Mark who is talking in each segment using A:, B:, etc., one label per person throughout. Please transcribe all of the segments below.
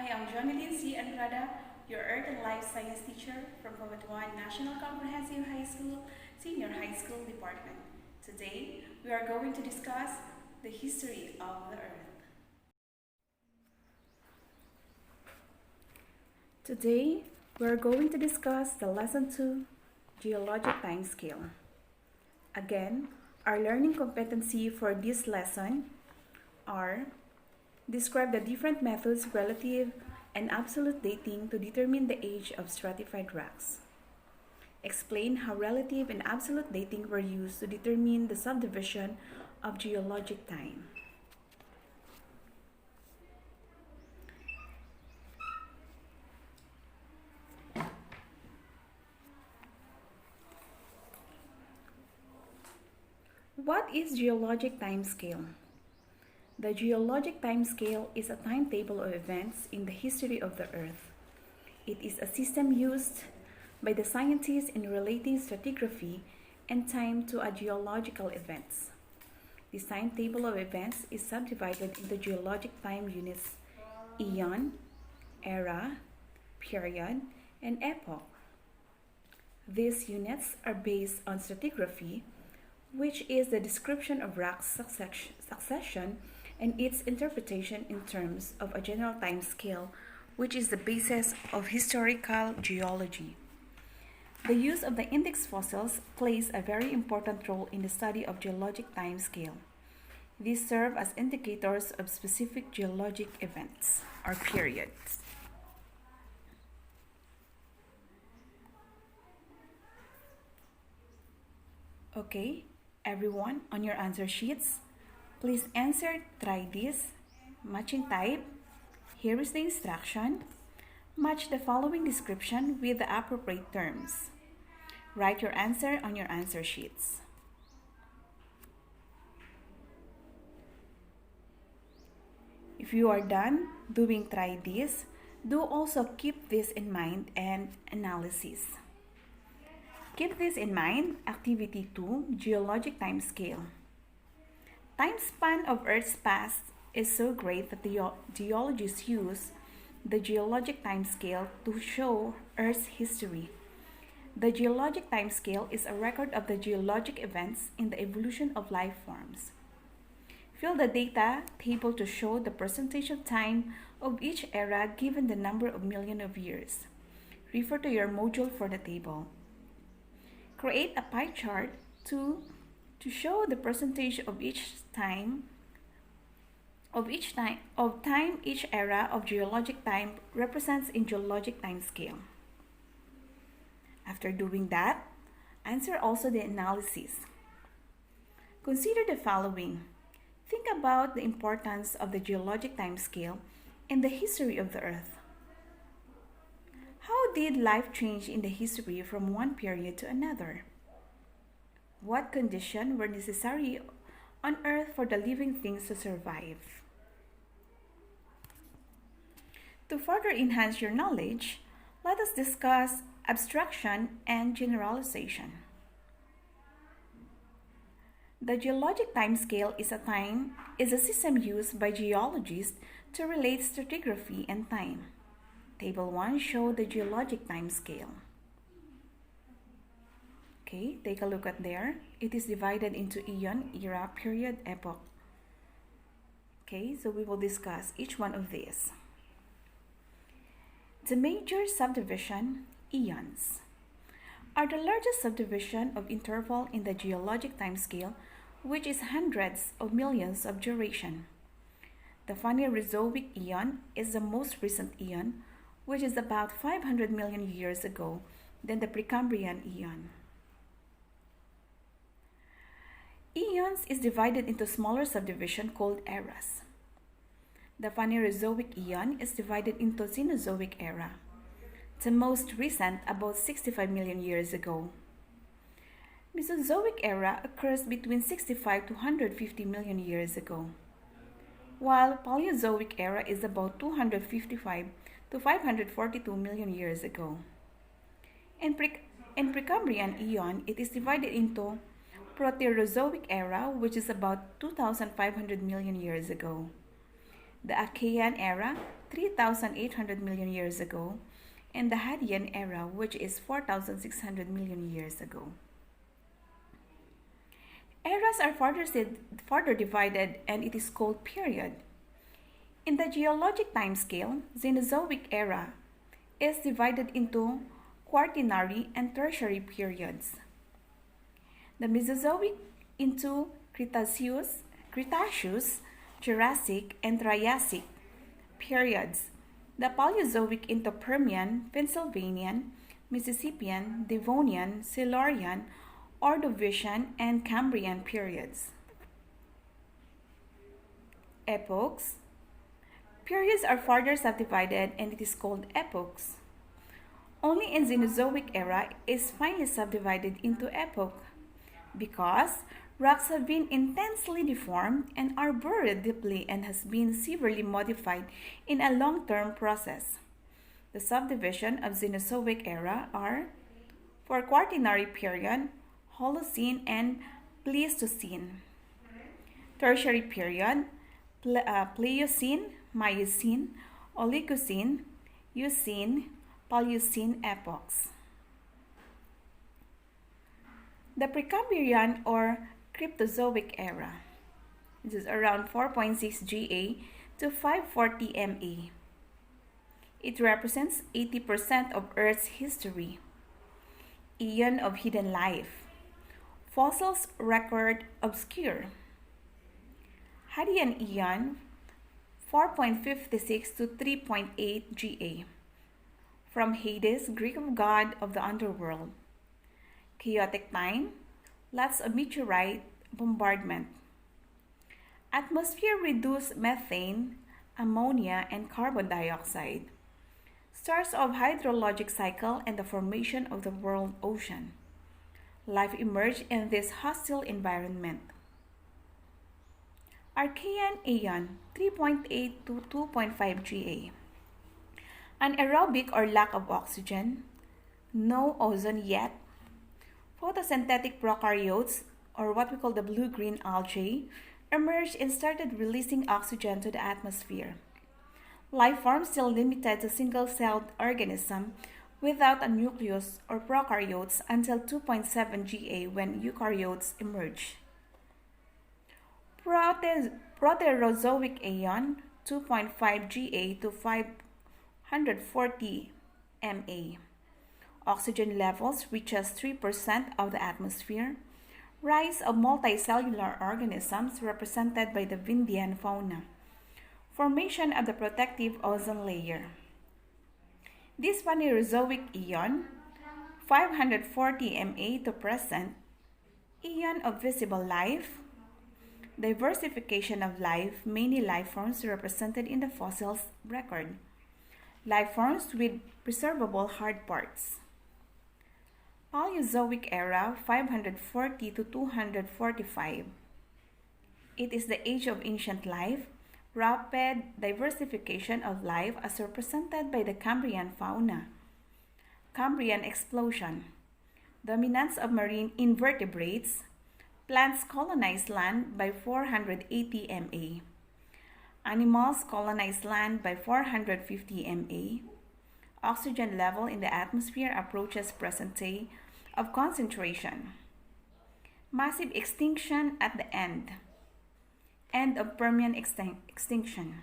A: I am Jonalyn C. Andrada, your Earth and Life Science teacher from Cometuan National Comprehensive High School, Senior High School Department. Today, we are going to discuss the history of the Earth. Today, we are going to discuss the Lesson 2, Geologic Timescale. Again, our learning competency for this lesson are: describe the different methods relative and absolute dating to determine the age of stratified rocks. Explain how relative and absolute dating were used to determine the subdivision of geologic time. What is geologic timescale? The geologic timescale is a timetable of events in the history of the Earth. It is a system used by the scientists in relating stratigraphy and time to a geological events. This timetable of events is subdivided into geologic time units: eon, era, period, and epoch. These units are based on stratigraphy, which is the description of rock succession and its interpretation in terms of a general time scale, which is the basis of historical geology. The use of the index fossils plays a very important role in the study of geologic time scale. These serve as indicators of specific geologic events or periods. Okay, everyone, on your answer sheets, please answer try this, matching type. Here is the instruction. Match the following description with the appropriate terms. Write your answer on your answer sheets. If you are done doing try this, do also keep this in mind and analysis. Keep this in mind. Activity 2, Geologic Timescale. Time span of Earth's past is so great that the geologists use the geologic timescale to show Earth's history. The geologic timescale is a record of the geologic events in the evolution of life forms. Fill the data table to show the percentage of time of each era given the number of million of years. Refer to your module for the table. Create a pie chart to show the percentage of time each era of geologic time represents in geologic time scale. After doing that, answer also the analysis. Consider the following. Think about the importance of the geologic time scale in the history of the Earth. How did life change in the history from one period to another? What conditions were necessary on Earth for the living things to survive? To further enhance your knowledge, let us discuss abstraction and generalization. The geologic timescale is a system used by geologists to relate stratigraphy and time. Table 1 shows the geologic timescale. Okay, take a look at there. It is divided into eon, era, period, epoch. Okay, so we will discuss each one of these. The major subdivision, eons, are the largest subdivision of interval in the geologic timescale, which is hundreds of millions of duration. The Phanerozoic eon is the most recent eon, which is about 500 million years ago, than the Precambrian eon. Eons is divided into smaller subdivision called eras. The Phanerozoic eon is divided into Cenozoic era, the most recent about 65 million years ago. Mesozoic era occurs between 65 to 150 million years ago, while Paleozoic era is about 255 to 542 million years ago. In Precambrian eon, it is divided into Proterozoic era, which is about 2,500 million years ago, the Archean era, 3,800 million years ago, and the Hadean era, which is 4,600 million years ago. Eras are further divided, and it is called period. In the geologic timescale, Cenozoic era is divided into Quaternary and Tertiary periods. The Mesozoic into Cretaceous, Jurassic, and Triassic periods. The Paleozoic into Permian, Pennsylvanian, Mississippian, Devonian, Silurian, Ordovician, and Cambrian periods. Epochs. Periods are further subdivided, and it is called epochs. Only in Cenozoic era is finally subdivided into epoch, because rocks have been intensely deformed and are buried deeply and has been severely modified in a long-term process. The subdivision of Cenozoic era are for Quaternary period, Holocene and Pleistocene. Tertiary period, Pliocene, Miocene, Oligocene, Eocene, Paleocene epochs. The Precambrian or Cryptozoic era. This is around 4.6 GA to 540 MA. It represents 80% of Earth's history. Eon of hidden life. Fossils record obscure. Hadean Eon 4.56 to 3.8 GA. From Hades, Greek god of the underworld. Chaotic time, lots of meteorite bombardment. Atmosphere reduced methane, ammonia, and carbon dioxide. Starts of hydrologic cycle and the formation of the world ocean. Life emerged in this hostile environment. Archean Aeon 3.8 to 2.5 GA. Anaerobic or lack of oxygen. No ozone yet. Photosynthetic prokaryotes, or what we call the blue-green algae, emerged and started releasing oxygen to the atmosphere. Life forms still limited to single-celled organism without a nucleus or prokaryotes until 2.7 GA when eukaryotes emerge. Proterozoic Aeon 2.5 GA to 540 MA. Oxygen levels reaches 3% of the atmosphere. Rise of multicellular organisms represented by the Vindian fauna. Formation of the protective ozone layer. This Phanerozoic Aeon, 540 MA to present, Aeon of visible life. Diversification of life, many life forms represented in the fossils record. Life forms with preservable hard parts. Paleozoic era 540 to 245. It is the age of ancient life, rapid diversification of life as represented by the Cambrian fauna. Cambrian explosion. Dominance of marine invertebrates. Plants colonized land by 480 MA. Animals colonized land by 450 MA. Oxygen level in the atmosphere approaches present day of concentration. Massive extinction at the end. End of Permian extinction.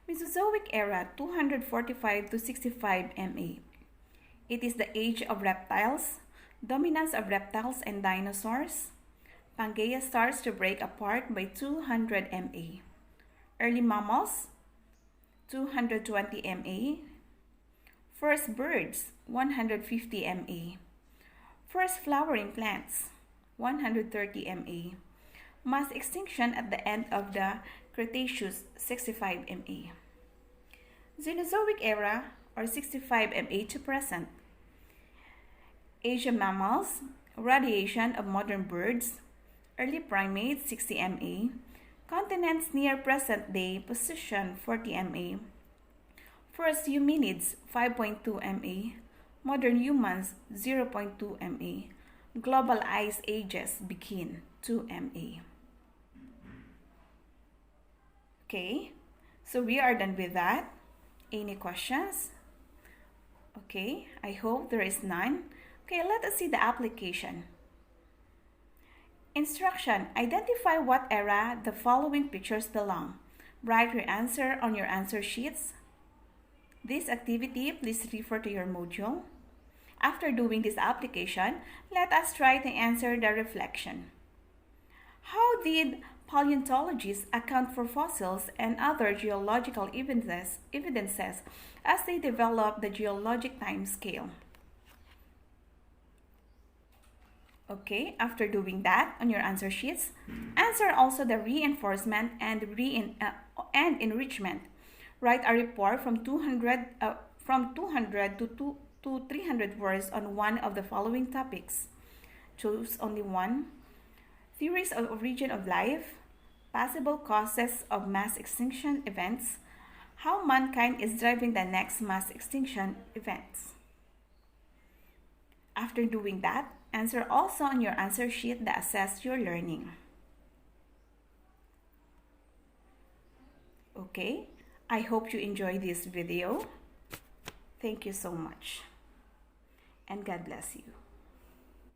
A: Mesozoic era 245 to 65 MA. It is the age of reptiles, dominance of reptiles and dinosaurs. Pangaea starts to break apart by 200 MA. Early mammals 220 MA. First birds 150 MA. First flowering plants 130 MA. Mass extinction at the end of the Cretaceous 65 MA. Cenozoic era or 65 MA to present. Asian mammals, radiation of modern birds, early primates 60 MA, continents near present day position 40 MA, first hominids 5.2 MA, modern humans 0.2 MA, global ice ages begin 2 MA. Okay, So we are done with that. Any questions? Okay, I hope there is none. Okay, let us see the application. Instruction: identify what era the following pictures belong. Write your answer on your answer sheets. This activity, please refer to your module. After doing this application, let us try to answer the reflection. How did paleontologists account for fossils and other geological evidences as they developed the geologic time scale? Okay, after doing that on your answer sheets, answer also the reinforcement and enrichment. Write a report from 200 to 300 words on one of the following topics. Choose only one. Theories of origin of life, possible causes of mass extinction events, how mankind is driving the next mass extinction events. After doing that, answer also on your answer sheet that assess your learning. Okay, I hope you enjoyed this video. Thank you so much, and God bless you.